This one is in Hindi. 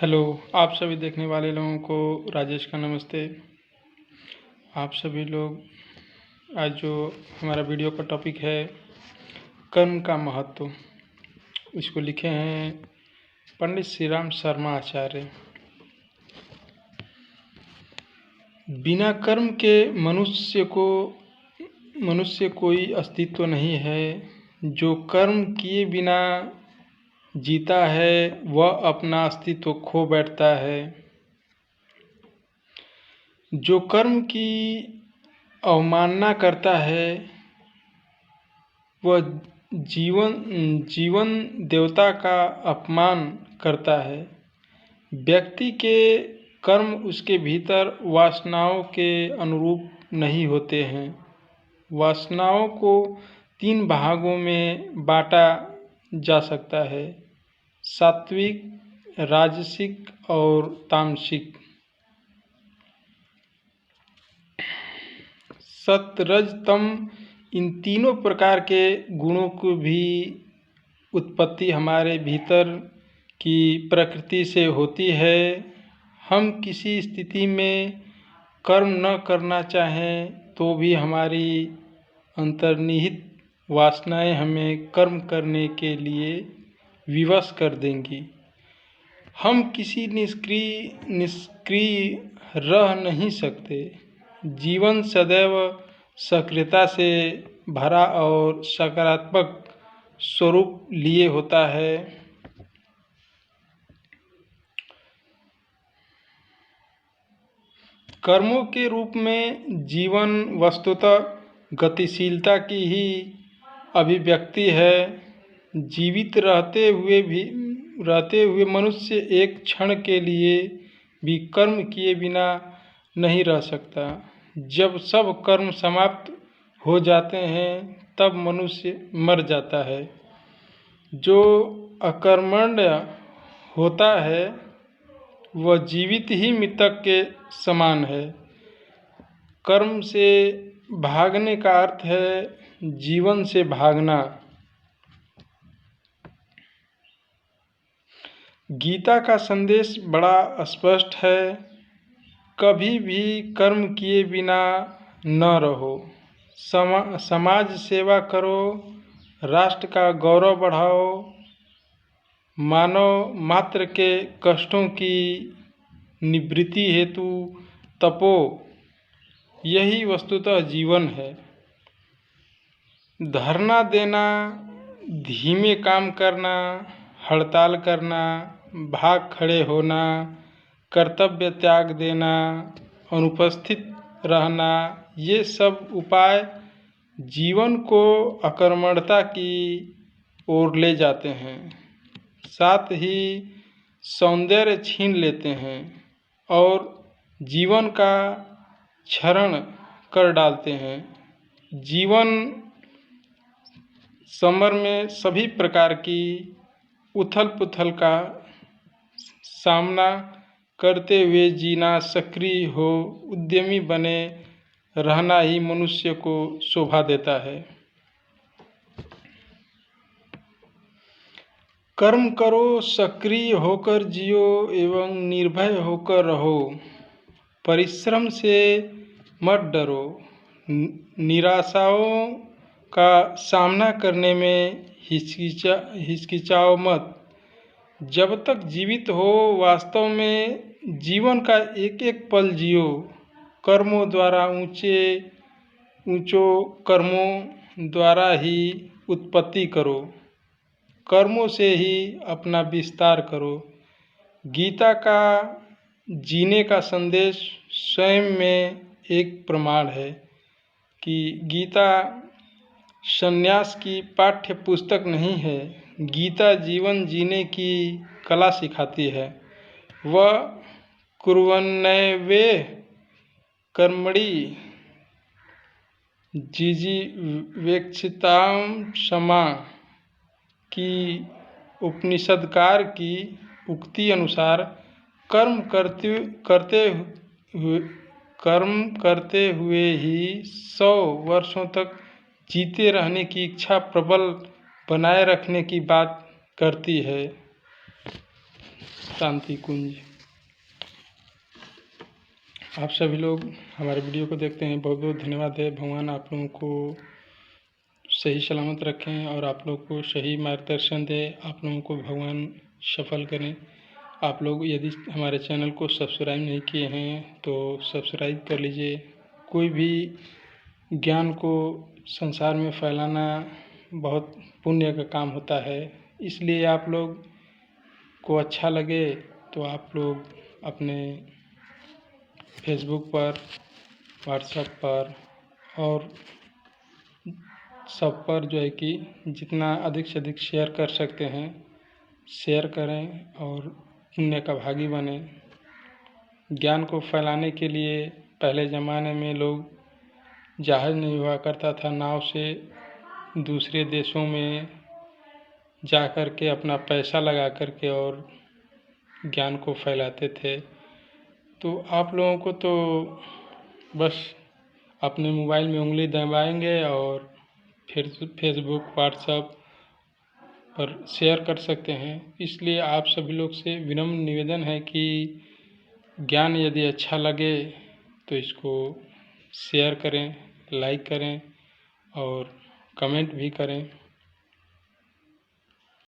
हेलो। आप सभी देखने वाले लोगों को राजेश का नमस्ते। आप सभी लोग आज जो हमारा वीडियो का टॉपिक है कर्म का महत्व, इसको लिखे हैं पंडित श्री राम शर्मा आचार्य। बिना कर्म के मनुष्य कोई अस्तित्व नहीं है। जो कर्म किए बिना जीता है वह अपना अस्तित्व खो बैठता है। जो कर्म की अवमानना करता है वह जीवन देवता का अपमान करता है। व्यक्ति के कर्म उसके भीतर वासनाओं के अनुरूप नहीं होते हैं। वासनाओं को 3 भागों में बांटा जा सकता है: सात्विक, राजसिक और तामसिक। सत्व, रज, तम, इन तीनों प्रकार के गुणों को भी उत्पत्ति हमारे भीतर की प्रकृति से होती है। हम किसी स्थिति में कर्म न करना चाहें तो भी हमारी अंतर्निहित वासनाएं हमें कर्म करने के लिए विवश कर देंगी। हम किसी निष्क्रिय रह नहीं सकते। जीवन सदैव सक्रियता से भरा और सकारात्मक स्वरूप लिए होता है। कर्मों के रूप में जीवन वस्तुतः गतिशीलता की ही अभिव्यक्ति है। जीवित रहते हुए मनुष्य एक क्षण के लिए भी कर्म किए बिना नहीं रह सकता। जब सब कर्म समाप्त हो जाते हैं तब मनुष्य मर जाता है। जो अकर्मण्य होता है वह जीवित ही मृतक के समान है। कर्म से भागने का अर्थ है जीवन से भागना। गीता का संदेश बड़ा स्पष्ट है: कभी भी कर्म किए बिना न रहो। समाज सेवा करो, राष्ट्र का गौरव बढ़ाओ, मानव मात्र के कष्टों की निवृत्ति हेतु तपो। यही वस्तुतः जीवन है। धरना देना, धीमे काम करना, हड़ताल करना, भाग खड़े होना, कर्तव्य त्याग देना, अनुपस्थित रहना, ये सब उपाय जीवन को अकर्मण्यता की ओर ले जाते हैं, साथ ही सौंदर्य छीन लेते हैं और जीवन का क्षरण कर डालते हैं। जीवन समर में सभी प्रकार की उथल पुथल का सामना करते हुए जीना, सक्रिय हो, उद्यमी बने रहना ही मनुष्य को शोभा देता है। कर्म करो, सक्रिय होकर जियो एवं निर्भय होकर रहो। परिश्रम से मत डरो। निराशाओं का सामना करने में हिचकिचाओ मत। जब तक जीवित हो वास्तव में जीवन का एक एक पल जियो। कर्मों द्वारा ऊंचों कर्मों द्वारा ही उत्पत्ति करो। कर्मों से ही अपना विस्तार करो। गीता का जीने का संदेश स्वयं में एक प्रमाण है कि गीता संन्यास की पाठ्य पुस्तक नहीं है। गीता जीवन जीने की कला सिखाती है। वह कुर्वन्नैवेह कर्मणि जिजीवेक्षितां क्षमा की उपनिषदकार की उक्ति अनुसार कर्म करते हुए ही 100 वर्षों तक जीते रहने की इच्छा प्रबल बनाए रखने की बात करती है। शांति कुंज। आप सभी लोग हमारे वीडियो को देखते हैं, बहुत बहुत धन्यवाद है। भगवान आप लोगों को सही सलामत रखें और आप लोग को सही मार्गदर्शन दे, आप लोगों को भगवान सफल करें। आप लोग यदि हमारे चैनल को सब्सक्राइब नहीं किए हैं तो सब्सक्राइब कर लीजिए। कोई भी ज्ञान को संसार में फैलाना बहुत पुण्य का काम होता है, इसलिए आप लोग को अच्छा लगे तो आप लोग अपने फेसबुक पर, व्हाट्सएप पर और सब पर जो है कि जितना अधिक से अधिक शेयर कर सकते हैं शेयर करें और पुण्य का भागी बने। ज्ञान को फैलाने के लिए पहले ज़माने में लोग जहाज नहीं हुआ करता था, नाव से दूसरे देशों में जा कर के अपना पैसा लगा करके और ज्ञान को फैलाते थे। तो आप लोगों को तो बस अपने मोबाइल में उंगली दबाएंगे और फिर फेसबुक, व्हाट्सएप पर शेयर कर सकते हैं। इसलिए आप सभी लोग से विनम्र निवेदन है कि ज्ञान यदि अच्छा लगे तो इसको शेयर करें, लाइक करें और कमेंट भी करें।